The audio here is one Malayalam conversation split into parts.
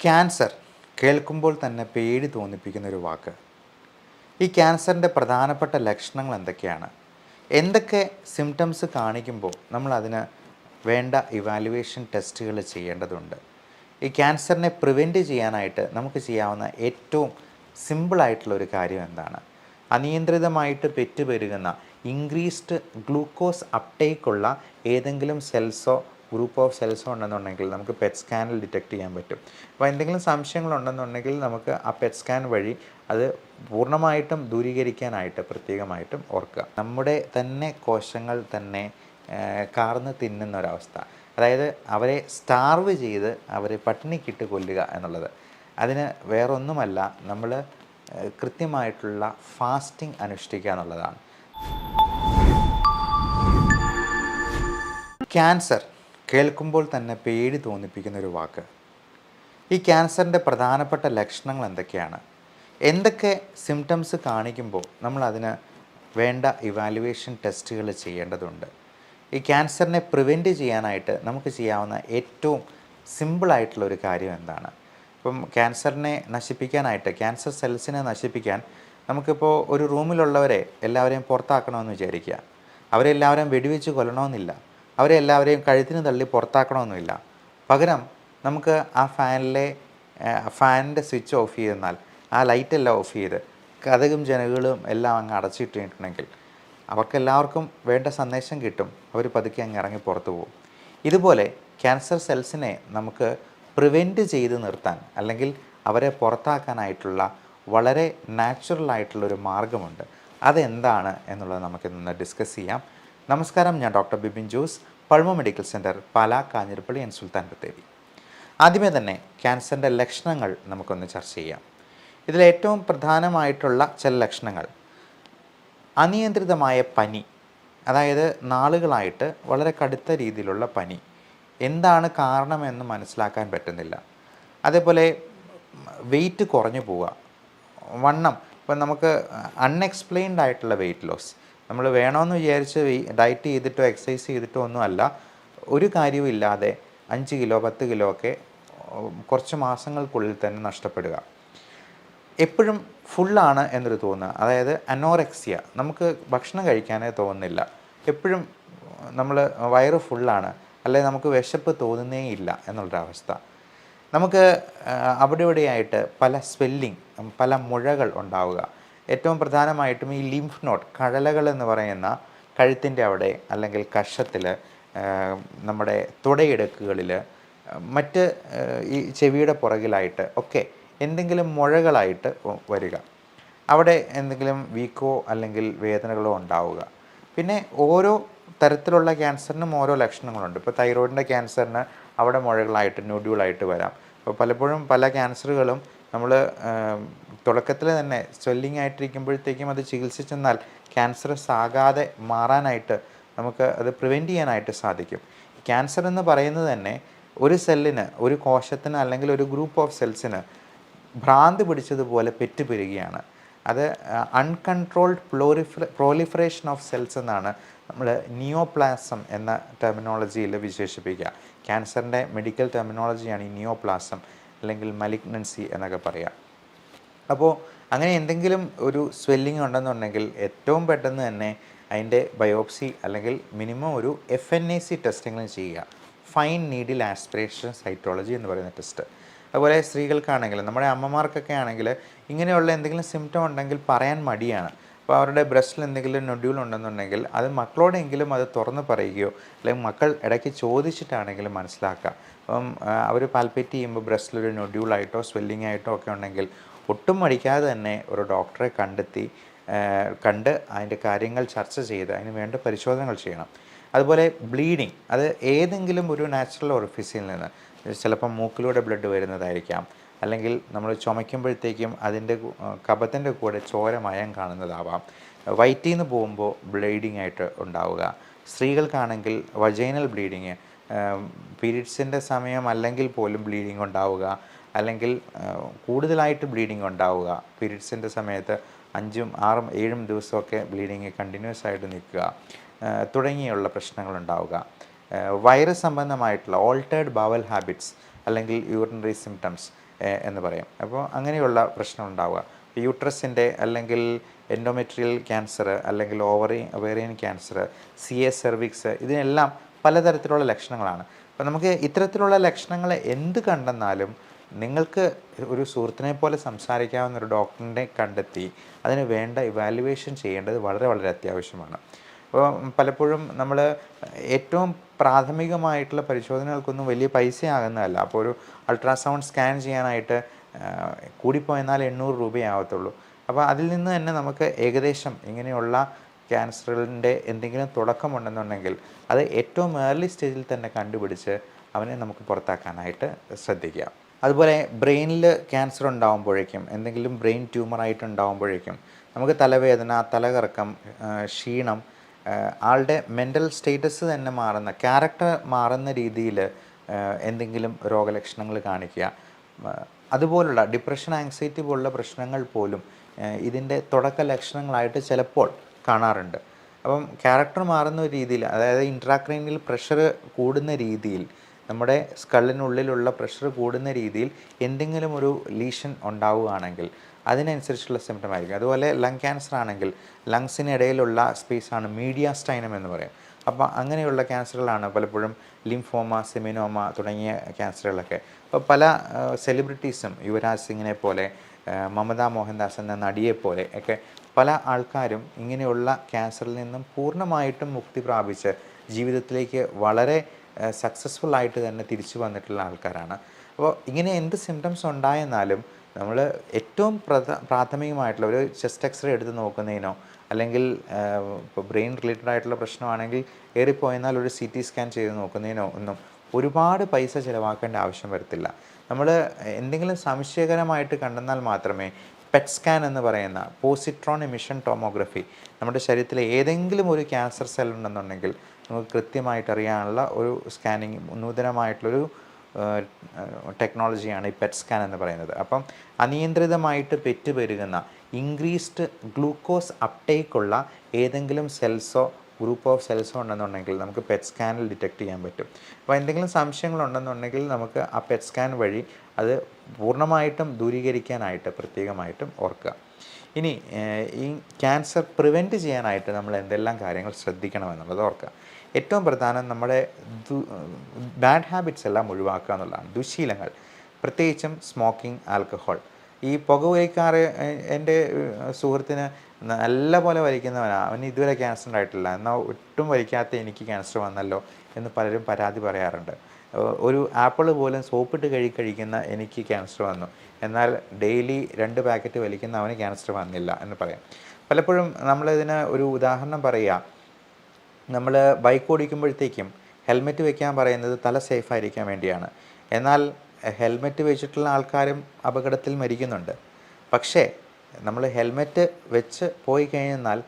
ക്യാൻസർ കേൾക്കുമ്പോൾ തന്നെ പേടി തോന്നിപ്പിക്കുന്നൊരു വാക്ക്. ഈ ക്യാൻസറിൻ്റെ പ്രധാനപ്പെട്ട ലക്ഷണങ്ങൾ എന്തൊക്കെയാണ്? എന്തൊക്കെ സിംറ്റംസ് കാണിക്കുമ്പോൾ നമ്മളതിന് വേണ്ട ഇവാലുവേഷൻ ടെസ്റ്റുകൾ ചെയ്യേണ്ടതുണ്ട്? ഈ ക്യാൻസറിനെ പ്രിവെൻറ്റ് ചെയ്യാനായിട്ട് നമുക്ക് ചെയ്യാവുന്ന ഏറ്റവും സിമ്പിളായിട്ടുള്ളൊരു കാര്യം എന്താണ്? അനിയന്ത്രിതമായിട്ട് പെറ്റുപെരുകുന്ന ഇൻക്രീസ്ഡ് ഗ്ലൂക്കോസ് അപ്ടേക്കുള്ള ഏതെങ്കിലും സെൽസോ ഗ്രൂപ്പ് ഓഫ് സെൽസോ ഉണ്ടെന്നുണ്ടെങ്കിൽ നമുക്ക് പെറ്റ് സ്കാനിൽ ഡിറ്റക്ട് ചെയ്യാൻ പറ്റും. അപ്പോൾ എന്തെങ്കിലും സംശയങ്ങളുണ്ടെന്നുണ്ടെങ്കിൽ നമുക്ക് ആ പെറ്റ് സ്കാൻ വഴി അത് പൂർണ്ണമായിട്ടും ദൂരീകരിക്കാനായിട്ട് പ്രത്യേകമായിട്ടും ഓർക്കുക. നമ്മുടെ തന്നെ കോശങ്ങൾ തന്നെ കാർന്ന് തിന്നുന്ന ഒരവസ്ഥ, അതായത് അവരെ സ്റ്റാർവ് ചെയ്ത് അവരെ പട്ടിണിക്കിട്ട് കൊല്ലുക എന്നുള്ളത്. അതിന് വേറൊന്നുമല്ല, നമ്മൾ കൃത്യമായിട്ടുള്ള ഫാസ്റ്റിംഗ് അനുഷ്ഠിക്കുക എന്നുള്ളതാണ്. ക്യാൻസർ കേൾക്കുമ്പോൾ തന്നെ പേടി തോന്നിപ്പിക്കുന്നൊരു വാക്ക്. ഈ ക്യാൻസറിൻ്റെ പ്രധാനപ്പെട്ട ലക്ഷണങ്ങൾ എന്തൊക്കെയാണ്? എന്തൊക്കെ സിംറ്റംസ് കാണിക്കുമ്പോൾ നമ്മളതിന് വേണ്ട ഇവാലുവേഷൻ ടെസ്റ്റുകൾ ചെയ്യേണ്ടതുണ്ട്? ഈ ക്യാൻസറിനെ പ്രിവെൻറ്റ് ചെയ്യാനായിട്ട് നമുക്ക് ചെയ്യാവുന്ന ഏറ്റവും സിമ്പിളായിട്ടുള്ളൊരു കാര്യം എന്താണ്? ഇപ്പം ക്യാൻസറിനെ നശിപ്പിക്കാനായിട്ട്, ക്യാൻസർ സെൽസിനെ നശിപ്പിക്കാൻ നമുക്കിപ്പോൾ ഒരു റൂമിലുള്ളവരെ എല്ലാവരെയും പുറത്താക്കണമെന്ന് വിചാരിക്കുക. അവരെല്ലാവരെയും വെടിവെച്ച് കൊല്ലണമെന്നില്ല, അവരെ എല്ലാവരെയും കഴുത്തിന് തള്ളി പുറത്താക്കണമെന്നില്ല. പകരം നമുക്ക് ആ ഫാനിൻ്റെ സ്വിച്ച് ഓഫ് ചെയ്തെന്നാൽ, ആ ലൈറ്റെല്ലാം ഓഫ് ചെയ്ത് കതകും ജനലുകളും എല്ലാം അങ്ങ് അടച്ചിട്ടിട്ടുണ്ടെങ്കിൽ അവർക്കെല്ലാവർക്കും വേണ്ട സന്ദേശം കിട്ടും. അവർ പതുക്കെ അങ്ങ് ഇറങ്ങി പുറത്തു പോകും. ഇതുപോലെ ക്യാൻസർ സെൽസിനെ നമുക്ക് പ്രിവെൻറ്റ് ചെയ്ത് നിർത്താൻ, അല്ലെങ്കിൽ അവരെ പുറത്താക്കാനായിട്ടുള്ള വളരെ നാച്ചുറലായിട്ടുള്ളൊരു മാർഗമുണ്ട്. അതെന്താണ് എന്നുള്ളത് നമുക്കിന്ന് ഡിസ്കസ് ചെയ്യാം. നമസ്കാരം, ഞാൻ doctor Bibin Jose, Pulmo medical centre, Pala, Kanjirappally and Sulthan Bathery. ആദ്യമേ തന്നെ ക്യാൻസറിൻ്റെ ലക്ഷണങ്ങൾ നമുക്കൊന്ന് ചർച്ച ചെയ്യാം. ഇതിലേറ്റവും പ്രധാനമായിട്ടുള്ള ചില ലക്ഷണങ്ങൾ: അനിയന്ത്രിതമായ പനി, അതായത് നാളുകളായിട്ട് വളരെ കടുത്ത രീതിയിലുള്ള പനി, എന്താണ് കാരണമെന്ന് മനസ്സിലാക്കാൻ പറ്റുന്നില്ല. അതേപോലെ വെയിറ്റ് കുറഞ്ഞു പോവുക, വണ്ണം. ഇപ്പം നമുക്ക് അൺഎക്സ്പ്ലെയിൻഡ് ആയിട്ടുള്ള വെയിറ്റ് ലോസ്, നമ്മൾ വേണമെന്ന് വിചാരിച്ച് ഡയറ്റ് ചെയ്തിട്ടോ എക്സസൈസ് ചെയ്തിട്ടോ ഒന്നുമല്ല, ഒരു കാര്യവും ഇല്ലാതെ 5 കിലോ 10 കിലോ ഒക്കെ കുറച്ച് മാസങ്ങൾക്കുള്ളിൽ തന്നെ നഷ്ടപ്പെടുക. എപ്പോഴും ഫുള്ളാണ് എന്നൊരു തോന്നുക, അതായത് അനോറെക്സിയ, നമുക്ക് ഭക്ഷണം കഴിക്കാനേ തോന്നുന്നില്ല, എപ്പോഴും നമ്മൾ വയറ് ഫുള്ളാണ്, അല്ലെങ്കിൽ നമുക്ക് വിശപ്പ് തോന്നുന്നേ ഇല്ല എന്നുള്ളൊരവസ്ഥ. നമുക്ക് അവിടെ ഇവിടെയായിട്ട് പല സ്വെല്ലിങ്, പല മുഴകൾ ഉണ്ടാവുക. ഏറ്റവും പ്രധാനമായിട്ടും ഈ ലിംഫ് നോഡ്, കഴലകൾ എന്ന് പറയുന്ന കഴുത്തിൻ്റെ അവിടെ, അല്ലെങ്കിൽ കഷത്തിൽ, നമ്മുടെ തുടയിടുക്കുകളിൽ, മറ്റ് ഈ ചെവിയുടെ പുറകിലായിട്ട് ഒക്കെ എന്തെങ്കിലും മുഴകളായിട്ട് വരിക. അവിടെ എന്തെങ്കിലും വീക്കോ അല്ലെങ്കിൽ വേദനകളോ ഉണ്ടാവുക. പിന്നെ ഓരോ തരത്തിലുള്ള ക്യാൻസറിനും ഓരോ ലക്ഷണങ്ങളുണ്ട്. ഇപ്പോൾ തൈറോയിഡിൻ്റെ ക്യാൻസറിന് അവിടെ മുഴകളായിട്ട്, നോഡ്യൂളായിട്ട് വരാം. അപ്പോൾ പലപ്പോഴും പല ക്യാൻസറുകളും നമ്മൾ തുടക്കത്തിൽ തന്നെ സ്വെല്ലിംഗ് ആയിട്ടിരിക്കുമ്പോഴത്തേക്കും അത് ചികിത്സിച്ചെന്നാൽ ക്യാൻസറസ് ആകാതെ മാറാനായിട്ട് നമുക്ക് അത് പ്രിവെൻറ്റ് ചെയ്യാനായിട്ട് സാധിക്കും. ക്യാൻസർ എന്ന് പറയുന്നത് തന്നെ ഒരു സെല്ലിന്, ഒരു കോശത്തിന്, അല്ലെങ്കിൽ ഒരു ഗ്രൂപ്പ് ഓഫ് സെൽസിന് ഭ്രാന്ത് പിടിച്ചതുപോലെ പെറ്റുപെരുകയാണ്. അത് അൺകൺട്രോൾഡ് പ്രോലിഫറേഷൻ ഓഫ് സെൽസ് എന്നാണ് നമ്മൾ നിയോപ്ലാസം എന്ന ടെർമിനോളജിയിൽ വിശേഷിപ്പിക്കുക. ക്യാൻസറിൻ്റെ മെഡിക്കൽ ടെർമിനോളജിയാണ് ഈ നിയോപ്ലാസം, അല്ലെങ്കിൽ മലിഗ്നൻസി എന്നൊക്കെ പറയുക. അപ്പോൾ അങ്ങനെ എന്തെങ്കിലും ഒരു സ്വെല്ലിംഗ് ഉണ്ടെന്നുണ്ടെങ്കിൽ ഏറ്റവും പെട്ടെന്ന് തന്നെ അതിൻ്റെ ബയോപ്സി, അല്ലെങ്കിൽ മിനിമം ഒരു FNAC ടെസ്റ്റിംഗിലും ചെയ്യുക, ഫൈൻ നീഡിൽ ആസ്പിറേഷൻ സൈറ്റോളജി എന്ന് പറയുന്ന ടെസ്റ്റ്. അതുപോലെ സ്ത്രീകൾക്കാണെങ്കിൽ, നമ്മുടെ അമ്മമാർക്കൊക്കെ ആണെങ്കിൽ ഇങ്ങനെയുള്ള എന്തെങ്കിലും സിംറ്റം ഉണ്ടെങ്കിൽ പറയാൻ മടിയാണ്. അപ്പോൾ അവരുടെ ബ്രസ്റ്റിൽ എന്തെങ്കിലും നൊഡ്യൂൾ ഉണ്ടെന്നുണ്ടെങ്കിൽ അത് മക്കളോടെങ്കിലും അത് തുറന്ന് പറയുകയോ, അല്ലെങ്കിൽ മക്കൾ ഇടയ്ക്ക് ചോദിച്ചിട്ടാണെങ്കിലും മനസ്സിലാക്കുക. അപ്പം അവർ പാൽപ്പേറ്റ് ചെയ്യുമ്പോൾ ബ്രസ്റ്റിലൊരു നൊഡ്യൂളായിട്ടോ സ്വെല്ലിംഗ് ആയിട്ടോ ഒക്കെ ഉണ്ടെങ്കിൽ ഒട്ടും മടിക്കാതെ തന്നെ ഒരു ഡോക്ടറെ കണ്ട് അതിൻ്റെ കാര്യങ്ങൾ ചർച്ച ചെയ്ത് അതിന് വേണ്ട പരിശോധനകൾ ചെയ്യണം. അതുപോലെ ബ്ലീഡിങ്, അത് ഏതെങ്കിലും ഒരു നാച്ചുറൽ ഓറിഫിസിൽ നിന്ന്, ചിലപ്പം മൂക്കിലൂടെ ബ്ലഡ് വരുന്നതായിരിക്കാം, അല്ലെങ്കിൽ നമ്മൾ ചുമയ്ക്കുമ്പോഴത്തേക്കും അതിൻ്റെ കഫത്തിൻ്റെ കൂടെ ചോരമയം കാണുന്നതാവാം. വയറ്റിൽ നിന്ന് പോകുമ്പോൾ ബ്ലീഡിങ് ആയിട്ട് ഉണ്ടാവുക. സ്ത്രീകൾക്കാണെങ്കിൽ വജൈനൽ ബ്ലീഡിങ്, പീരീഡ്സിൻ്റെ സമയം അല്ലെങ്കിൽ പോലും ബ്ലീഡിങ് ഉണ്ടാവുക, അല്ലെങ്കിൽ കൂടുതലായിട്ട് ബ്ലീഡിങ് ഉണ്ടാവുക. പീരീഡ്സിൻ്റെ സമയത്ത് 5ഉം 6ഉം 7ഉം ദിവസമൊക്കെ ബ്ലീഡിങ് കണ്ടിന്യൂസ് ആയിട്ട് നിൽക്കുക, തുടങ്ങിയുള്ള പ്രശ്നങ്ങളുണ്ടാവുക. വൈറസ് സംബന്ധമായിട്ടുള്ള ഓൾട്ടേർഡ് ബവൽ ഹാബിറ്റ്സ്, അല്ലെങ്കിൽ യൂറിനറി സിംറ്റംസ് എന്ന് പറയും. അപ്പോൾ അങ്ങനെയുള്ള പ്രശ്നം ഉണ്ടാവുക. യൂട്രസിൻ്റെ അല്ലെങ്കിൽ എൻഡോമെട്രിയൽ ക്യാൻസർ അല്ലെങ്കിൽ ഒവേറിയൻ ക്യാൻസർ, CA സെർവിക്സ്, ഇതിനെല്ലാം പലതരത്തിലുള്ള ലക്ഷണങ്ങളാണ്. അപ്പോൾ നമുക്ക് ഇത്തരത്തിലുള്ള ലക്ഷണങ്ങൾ എന്ത് കണ്ടെന്നാലും നിങ്ങൾക്ക് ഒരു സുഹൃത്തിനെ പോലെ സംസാരിക്കാവുന്ന ഒരു ഡോക്ടറിനെ കണ്ടെത്തി അതിന് വേണ്ട ഇവാലുവേഷൻ ചെയ്യേണ്ടത് വളരെ വളരെ അത്യാവശ്യമാണ്. അപ്പോൾ പലപ്പോഴും നമ്മൾ ഏറ്റവും പ്രാഥമികമായിട്ടുള്ള പരിശോധനകൾക്കൊന്നും വലിയ പൈസയാകുന്നതല്ല. അപ്പോൾ ഒരു അൾട്രാസൗണ്ട് സ്കാൻ ചെയ്യാനായിട്ട് കൂടിപ്പോയെന്നാൽ 800 രൂപയാവത്തുള്ളൂ. അപ്പോൾ അതിൽ നിന്ന് തന്നെ നമുക്ക് ഏകദേശം ഇങ്ങനെയുള്ള ക്യാൻസറിൻ്റെ എന്തെങ്കിലും തുടക്കമുണ്ടെന്നുണ്ടെങ്കിൽ അത് ഏറ്റവും ഏർലി സ്റ്റേജിൽ തന്നെ കണ്ടുപിടിച്ച് അവനെ നമുക്ക് പുറത്താക്കാനായിട്ട് ശ്രദ്ധിക്കുക. അതുപോലെ ബ്രെയിനിൽ ക്യാൻസർ ഉണ്ടാകുമ്പോഴേക്കും, എന്തെങ്കിലും ബ്രെയിൻ ട്യൂമറായിട്ട് ഉണ്ടാകുമ്പോഴേക്കും നമുക്ക് തലവേദന, തലകറക്കം, ക്ഷീണം, ആളുടെ മെൻ്റൽ സ്റ്റേറ്റസ് തന്നെ മാറുന്ന, ക്യാരക്ടർ മാറുന്ന രീതിയിൽ എന്തെങ്കിലും രോഗലക്ഷണങ്ങൾ കാണിക്കുക, അതുപോലുള്ള ഡിപ്രഷൻ, ആങ്സൈറ്റി പോലുള്ള പ്രശ്നങ്ങൾ പോലും ഇതിൻ്റെ തുടക്ക ലക്ഷണങ്ങളായിട്ട് ചിലപ്പോൾ കാണാറുണ്ട്. അപ്പം ക്യാരക്ടർ മാറുന്ന രീതിയിൽ, അതായത് ഇൻട്രാക്രൈനിയൽ പ്രഷർ കൂടുന്ന രീതിയിൽ, നമ്മുടെ സ്കള്ളിനുള്ളിലുള്ള പ്രഷർ കൂടുന്ന രീതിയിൽ എന്തെങ്കിലും ഒരു ലീഷൻ ഉണ്ടാവുകയാണെങ്കിൽ അതിനനുസരിച്ചുള്ള സിംറ്റം ആയിരിക്കും. അതുപോലെ ലങ് ക്യാൻസർ ആണെങ്കിൽ ലങ്സിനിടയിലുള്ള സ്പേസാണ് മീഡിയാസ്റ്റൈനം എന്ന് പറയും. അപ്പോൾ അങ്ങനെയുള്ള ക്യാൻസറുകളാണ് പലപ്പോഴും ലിംഫോമ, സെമിനോമ തുടങ്ങിയ ക്യാൻസറുകളൊക്കെ. അപ്പോൾ പല സെലിബ്രിറ്റീസും, യുവരാജ് സിംഗിനെ പോലെ, മമത മോഹൻദാസ് എന്ന നടിയെപ്പോലെ ഒക്കെ പല ആൾക്കാരും ഇങ്ങനെയുള്ള ക്യാൻസറിൽ നിന്നും പൂർണ്ണമായിട്ടും മുക്തി പ്രാപിച്ച് ജീവിതത്തിലേക്ക് വളരെ സക്സസ്ഫുള്ളായിട്ട് തന്നെ തിരിച്ചു വന്നിട്ടുള്ള ആൾക്കാരാണ്. അപ്പോൾ ഇങ്ങനെ എന്ത് സിംറ്റംസ് ഉണ്ടായെന്നാലും നമ്മൾ ഏറ്റവും പ്രാഥമികമായിട്ടുള്ള ഒരു ചെസ്റ്റ് എക്സ്റേ എടുത്ത് നോക്കുന്നതിനോ, അല്ലെങ്കിൽ ഇപ്പോൾ ബ്രെയിൻ റിലേറ്റഡ് ആയിട്ടുള്ള പ്രശ്നമാണെങ്കിൽ ഏറിപ്പോയെന്നാൽ ഒരു CT സ്കാൻ ചെയ്ത് നോക്കുന്നതിനോ ഒന്നും ഒരുപാട് പൈസ ചിലവാക്കേണ്ട ആവശ്യം വരത്തില്ല. നമ്മൾ എന്തെങ്കിലും സംശയകരമായിട്ട് കണ്ടെന്നാൽ മാത്രമേ പെറ്റ് സ്കാൻ എന്ന് പറയുന്ന പോസിട്രോൺ എമിഷൻ ടോമോഗ്രഫി, നമ്മുടെ ശരീരത്തിലെ ഏതെങ്കിലും ഒരു ക്യാൻസർ സെൽ ഉണ്ടെന്നുണ്ടെങ്കിൽ നമുക്ക് കൃത്യമായിട്ട് അറിയാനുള്ള ഒരു സ്കാനിങ്, നൂതനമായിട്ടുള്ളൊരു ടെക്നോളജിയാണ് ഈ പെറ്റ് സ്കാൻ എന്ന് പറയുന്നത്. അപ്പം അനിയന്ത്രിതമായിട്ട് പെറ്റുപെരുകുന്ന, ഇൻക്രീസ്ഡ് ഗ്ലൂക്കോസ് അപ്ടേക്കുള്ള ഏതെങ്കിലും സെൽസോ ഗ്രൂപ്പ് ഓഫ് സെൽസോ ഉണ്ടെന്നുണ്ടെങ്കിൽ നമുക്ക് പെറ്റ് സ്കാനിൽ ഡിറ്റക്റ്റ് ചെയ്യാൻ പറ്റും. അപ്പോൾ എന്തെങ്കിലും സംശയങ്ങളുണ്ടെന്നുണ്ടെങ്കിൽ നമുക്ക് ആ പെറ്റ് സ്കാൻ വഴി അത് പൂർണ്ണമായിട്ടും ദൂരീകരിക്കാനായിട്ട് പ്രത്യേകമായിട്ടും ഓർക്കുക. ഇനി ഈ ക്യാൻസർ പ്രിവെൻറ്റ് ചെയ്യാനായിട്ട് നമ്മൾ എന്തെല്ലാം കാര്യങ്ങൾ ശ്രദ്ധിക്കണമെന്നുള്ളത് ഓർക്കുക. ഏറ്റവും പ്രധാനം നമ്മുടെ ബാഡ് ഹാബിറ്റ്സ് എല്ലാം ഒഴിവാക്കുക എന്നുള്ളതാണ്. ദുശീലങ്ങൾ, പ്രത്യേകിച്ചും സ്മോക്കിംഗ്, ആൽക്കഹോൾ. ഈ പുകവലിക്കാറ്, എൻ്റെ സുഹൃത്തിന് നല്ല പോലെ വലിക്കുന്നവനാണ്, അവന് ഇതുവരെ ക്യാൻസർ ഉണ്ടായിട്ടില്ല, എന്നാൽ ഒട്ടും വലിക്കാത്ത എനിക്ക് ക്യാൻസർ വന്നല്ലോ എന്ന് പലരും പരാതി പറയാറുണ്ട്. ഒരു ആപ്പിൾ പോലും സോപ്പിട്ട് കഴിക്കുന്ന എനിക്ക് ക്യാൻസർ വന്നു, എന്നാൽ ഡെയിലി 2 പാക്കറ്റ് വലിക്കുന്ന അവന് ക്യാൻസർ വന്നില്ല എന്ന് പറയാം. പലപ്പോഴും നമ്മളിതിന് ഒരു ഉദാഹരണം പറയുക, നമ്മൾ ബൈക്ക് ഓടിക്കുമ്പോഴത്തേക്കും ഹെൽമെറ്റ് വെക്കാൻ പറയുന്നത് തല സേഫായിരിക്കാൻ വേണ്ടിയാണ്. എന്നാൽ ഹെൽമെറ്റ് വെച്ചിട്ടുള്ള ആൾക്കാരും അപകടത്തിൽ മരിക്കുന്നുണ്ട്. പക്ഷേ നമ്മൾ ഹെൽമെറ്റ് വെച്ച് പോയി കഴിഞ്ഞാൽ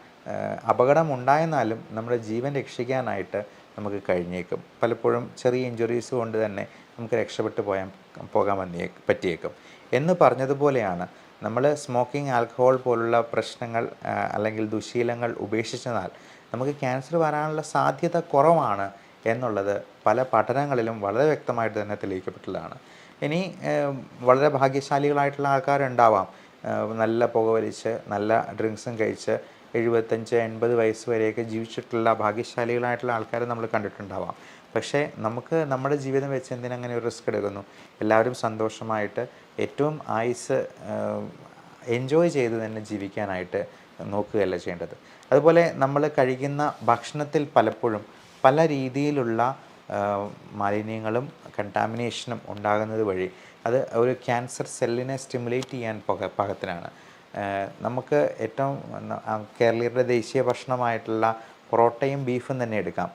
അപകടം ഉണ്ടായെന്നാലും നമ്മുടെ ജീവൻ രക്ഷിക്കാനായിട്ട് നമുക്ക് കഴിഞ്ഞേക്കും. പലപ്പോഴും ചെറിയ ഇഞ്ചുറീസ് കൊണ്ട് തന്നെ നമുക്ക് രക്ഷപ്പെട്ടു പോകാൻ പറ്റിയേക്കും. എന്ന് പറഞ്ഞതുപോലെയാണ് നമ്മൾ സ്മോക്കിംഗ്, ആൽക്കഹോൾ പോലുള്ള പ്രശ്നങ്ങൾ അല്ലെങ്കിൽ ദുശീലങ്ങൾ ഉപേക്ഷിച്ചെന്നാൽ നമുക്ക് ക്യാൻസർ വരാനുള്ള സാധ്യത കുറവാണ് എന്നുള്ളത് പല പഠനങ്ങളിലും വളരെ വ്യക്തമായിട്ട് തന്നെ തെളിയിക്കപ്പെട്ടുള്ളതാണ്. ഇനി വളരെ ഭാഗ്യശാലികളായിട്ടുള്ള ആൾക്കാരുണ്ടാവാം, നല്ല പുകവലിച്ച് നല്ല ഡ്രിങ്ക്സും കഴിച്ച് 75-80 വയസ്സ് വരെയൊക്കെ ജീവിച്ചിട്ടുള്ള ഭാഗ്യശാലികളായിട്ടുള്ള ആൾക്കാരെ നമ്മൾ കണ്ടിട്ടുണ്ടാവാം. പക്ഷേ നമുക്ക് നമ്മുടെ ജീവിതം വെച്ച് എന്തിനങ്ങനെ ഒരു റിസ്ക് എടുക്കുന്നു? എല്ലാവരും സന്തോഷമായിട്ട് ഏറ്റവും ആയുസ് എൻജോയ് ചെയ്ത് തന്നെ ജീവിക്കാനായിട്ട് നോക്കുകയല്ല ചെയ്യേണ്ടത്. അതുപോലെ നമ്മൾ കഴിക്കുന്ന ഭക്ഷണത്തിൽ പലപ്പോഴും പല രീതിയിലുള്ള മാലിന്യങ്ങളും കണ്ടാമിനേഷനും ഉണ്ടാകുന്നത് വഴി അത് ഒരു ക്യാൻസർ സെല്ലിനെ സ്റ്റിമുലേറ്റ് ചെയ്യാൻ പാകത്തിനാണ്. നമുക്ക് ഏറ്റവും കേരളീയരുടെ ദേശീയ ഭക്ഷണമായിട്ടുള്ള പൊറോട്ടയും ബീഫും തന്നെ എടുക്കാം.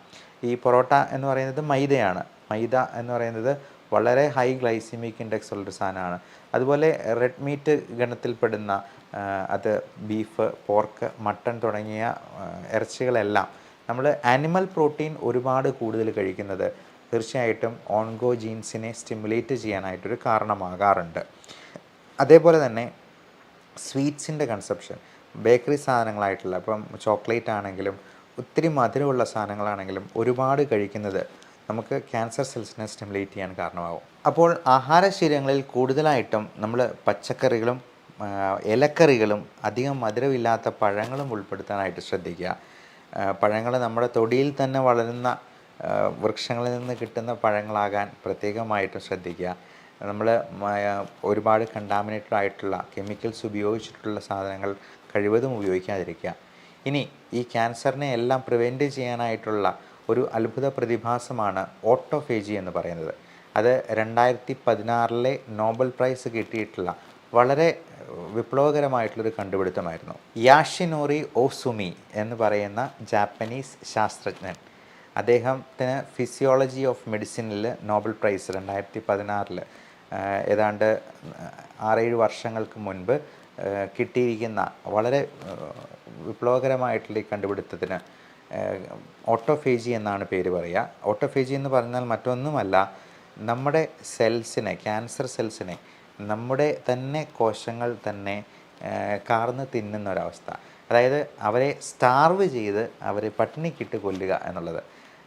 ഈ പൊറോട്ട എന്ന് പറയുന്നത് മൈദയാണ്. മൈദ എന്ന് പറയുന്നത് വളരെ ഹൈ ഗ്ലൈസിമിക് ഇൻഡെക്സ് ഉള്ളൊരു സാധനമാണ്. അതുപോലെ റെഡ് മീറ്റ് ഗണത്തിൽപ്പെടുന്ന അത് ബീഫ്, പോർക്ക്, മട്ടൺ തുടങ്ങിയ ഇറച്ചികളെല്ലാം നമ്മൾ ആനിമൽ പ്രോട്ടീൻ ഒരുപാട് കൂടുതൽ കഴിക്കുന്നത് തീർച്ചയായിട്ടും ഓൺകോജീൻസിനെ സ്റ്റിമുലേറ്റ് ചെയ്യാനായിട്ടൊരു കാരണമാകാറുണ്ട്. അതേപോലെ തന്നെ സ്വീറ്റ്സിൻ്റെ കൺസപ്ഷൻ, ബേക്കറി സാധനങ്ങളായിട്ടുള്ള ഇപ്പം ചോക്ലേറ്റ് ആണെങ്കിലും ഒത്തിരി മധുരമുള്ള സാധനങ്ങളാണെങ്കിലും ഒരുപാട് കഴിക്കുന്നത് നമുക്ക് ക്യാൻസർ സെൽസിനെ സ്റ്റിമുലേറ്റ് ചെയ്യാൻ കാരണമാകും. അപ്പോൾ ആഹാരശീലങ്ങളിൽ കൂടുതലായിട്ടും നമ്മൾ പച്ചക്കറികളും ഇലക്കറികളും അധികം മധുരമില്ലാത്ത പഴങ്ങളും ഉൾപ്പെടുത്താനായിട്ട് ശ്രദ്ധിക്കുക. പഴങ്ങൾ നമ്മുടെ തൊടിയിൽ തന്നെ വളരുന്ന വൃക്ഷങ്ങളിൽ നിന്ന് കിട്ടുന്ന പഴങ്ങളാകാൻ പ്രത്യേകമായിട്ടും ശ്രദ്ധിക്കുക. നമ്മൾ ഒരുപാട് കണ്ടാമിനേറ്റഡ് ആയിട്ടുള്ള കെമിക്കൽസ് ഉപയോഗിച്ചിട്ടുള്ള സാധനങ്ങൾ കഴിവതും ഉപയോഗിക്കാതിരിക്കുക. ഇനി ഈ ക്യാൻസറിനെ എല്ലാം പ്രിവെൻറ്റ് ചെയ്യാനായിട്ടുള്ള ഒരു അത്ഭുത പ്രതിഭാസമാണ് ഓട്ടോഫേജി എന്ന് പറയുന്നത്. അത് 2016 നോബൽ പ്രൈസ് കിട്ടിയിട്ടുള്ള വളരെ വിപ്ലവകരമായിട്ടുള്ളൊരു കണ്ടുപിടുത്തമായിരുന്നു. യാഷിനോറി ഓസുമി എന്ന് പറയുന്ന ജാപ്പനീസ് ശാസ്ത്രജ്ഞൻ, അദ്ദേഹത്തിന് ഫിസിയോളജി ഓഫ് മെഡിസിനിൽ നോബൽ പ്രൈസ് 2016 ഏതാണ്ട് 6-7 വർഷങ്ങൾക്ക് മുൻപ് കിട്ടിയിരിക്കുന്ന വളരെ വിപ്ലവകരമായിട്ടുള്ള ഈ കണ്ടുപിടുത്തത്തിന് ഓട്ടോഫേജി എന്നാണ് പേര് പറയുക. ഓട്ടോഫേജി എന്ന് പറഞ്ഞാൽ മറ്റൊന്നുമല്ല, നമ്മുടെ സെൽസിനെ, ക്യാൻസർ സെൽസിനെ നമ്മുടെ തന്നെ കോശങ്ങൾ തന്നെ കാർന്ന് തിന്നുന്ന ഒരവസ്ഥ. അതായത് അവരെ സ്റ്റാർവ് ചെയ്ത് അവരെ പട്ടിണിക്കിട്ട് കൊല്ലുക എന്നുള്ളത്.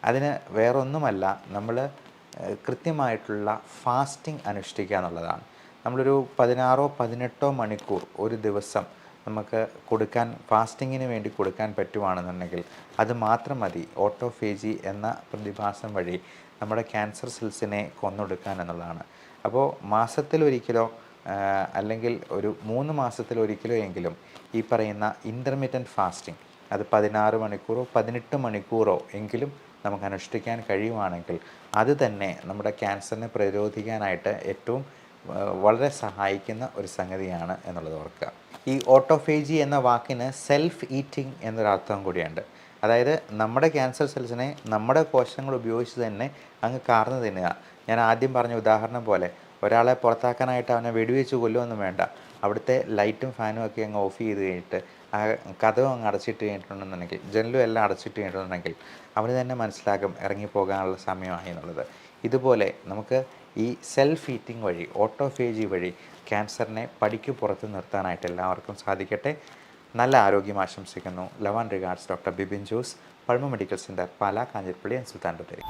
അതിന് വേറൊന്നുമല്ല, നമ്മൾ കൃത്യമായിട്ടുള്ള ഫാസ്റ്റിംഗ് അനുഷ്ഠിക്കുക എന്നുള്ളതാണ്. നമ്മളൊരു 16-18 മണിക്കൂർ ഒരു ദിവസം നമുക്ക് കൊടുക്കാൻ, ഫാസ്റ്റിങ്ങിന് വേണ്ടി കൊടുക്കാൻ പറ്റുവാണെന്നുണ്ടെങ്കിൽ അത് മാത്രം മതി ഓട്ടോഫേജി എന്ന പ്രതിഭാസം വഴി നമ്മുടെ ക്യാൻസർ സെൽസിനെ കൊന്നൊടുക്കാൻ എന്നുള്ളതാണ്. അപ്പോൾ മാസത്തിലൊരിക്കലോ അല്ലെങ്കിൽ ഒരു 3 മാസത്തിലൊരിക്കലോ എങ്കിലും ഈ പറയുന്ന ഇൻ്റർമിറ്റൻറ്റ് ഫാസ്റ്റിംഗ്, അത് 16 മണിക്കൂറോ 18 മണിക്കൂറോ എങ്കിലും നമുക്ക് അനുഷ്ഠിക്കാൻ കഴിയുവാണെങ്കിൽ അത് തന്നെ നമ്മുടെ ക്യാൻസറിനെ പ്രതിരോധിക്കാനായിട്ട് ഏറ്റവും വളരെ സഹായിക്കുന്ന ഒരു സംഗതിയാണ് എന്നുള്ളത് ഓർക്കുക. ഈ ഓട്ടോഫേജി എന്ന വാക്കിന് സെൽഫ് ഈറ്റിംഗ് എന്നൊരർത്ഥം കൂടിയുണ്ട്. അതായത് നമ്മുടെ ക്യാൻസർ സെൽസിനെ നമ്മുടെ കോശങ്ങൾ ഉപയോഗിച്ച് തന്നെ അങ്ങ് കാർന്ന് തിന്നുക. ഞാൻ ആദ്യം പറഞ്ഞ ഉദാഹരണം പോലെ ഒരാളെ പുറത്താക്കാനായിട്ട് അവനെ വെടിവെച്ച് കൊല്ലുമൊന്നും വേണ്ട. അവിടുത്തെ ലൈറ്റും ഫാനും ഒക്കെ അങ്ങ് ഓഫ് ചെയ്ത് കഴിഞ്ഞിട്ട് ആ കതവും അങ്ങ് അടച്ചിട്ട് കഴിഞ്ഞിട്ടുണ്ടെന്നുണ്ടെങ്കിൽ, ജനലും എല്ലാം അടച്ചിട്ട് കഴിഞ്ഞിട്ടുണ്ടെങ്കിൽ അവന് തന്നെ മനസ്സിലാക്കും ഇറങ്ങിപ്പോകാനുള്ള സമയമായി എന്നുള്ളത്. ഇതുപോലെ നമുക്ക് ഈ സെൽഫ് ഈറ്റിംഗ് വഴി, ഓട്ടോഫേജി വഴി ക്യാൻസറിനെ പടിക്ക് പുറത്ത് നിർത്താനായിട്ട് എല്ലാവർക്കും സാധിക്കട്ടെ. നല്ല ആരോഗ്യം ആശംസിക്കുന്നു. Love and regards, doctor Bibin Jose, Pulmo medical centre, Pala, Kanjirappally and Sulthan Bathery.